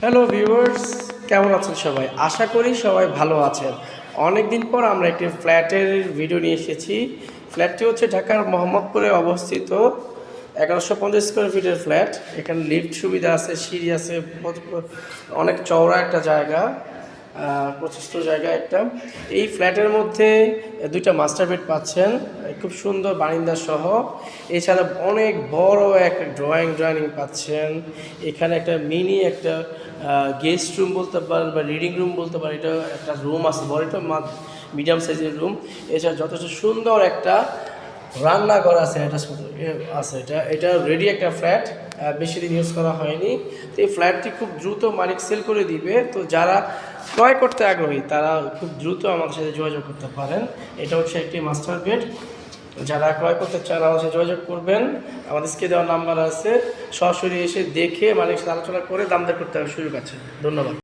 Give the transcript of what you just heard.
Hello viewers, কেমন আছেন সবাই? আশা করি সবাই ভালো আছেন। অনেক দিন পর আমরা একটি ফ্ল্যাটের ভিডিও নিয়ে এসেছি। ফ্ল্যাটটি হচ্ছে ঢাকার মোহাম্মদপুরে অবস্থিত 1150 স্কোয়ার ফিটের ফ্ল্যাট। এখানে লিফট সুবিধা আছে, সিঁড়ি আছে, অনেক চওড়া একটা জায়গা, প্রশস্ত জায়গা একটা। এই ফ্ল্যাটের মধ্যে দুইটা মাস্টার বেড পাচ্ছেন, খুব সুন্দর বারান্দা সহ। এছাড়া অনেক বড় একটা ড্রয়িং পাচ্ছেন। এখানে একটা মিনি একটা গেস্ট রুম বলতে পারেন বা রিডিং রুম বলতে পারেন, এটা একটা রুম আছে বড়, এটা মিডিয়াম সাইজের রুম। এছাড়া যথেষ্ট সুন্দর একটা রান্নাঘর আছে, এটা রেডি একটা ফ্ল্যাট, বেশি দিন ইউজ করা হয়নি। তো এই ফ্ল্যাটটি খুব দ্রুত মালিক সেল করে দিবে। তো যারা ক্রয় করতে আগ্রহী তারা খুব দ্রুত আমাদের সাথে যোগাযোগ করতে পারেন। এটা হচ্ছে একটি মাস্টার বেড। যারা ক্রয় করতে চান আমাদের সাথে যোগাযোগ করবেন। আমাদের স্ক্রিনে দেওয়া নাম্বার আছে, সরাসরি এসে দেখে মালিকের সাথে আলোচনা করে দাম দর করতে হবে সুযোগ আছে। ধন্যবাদ।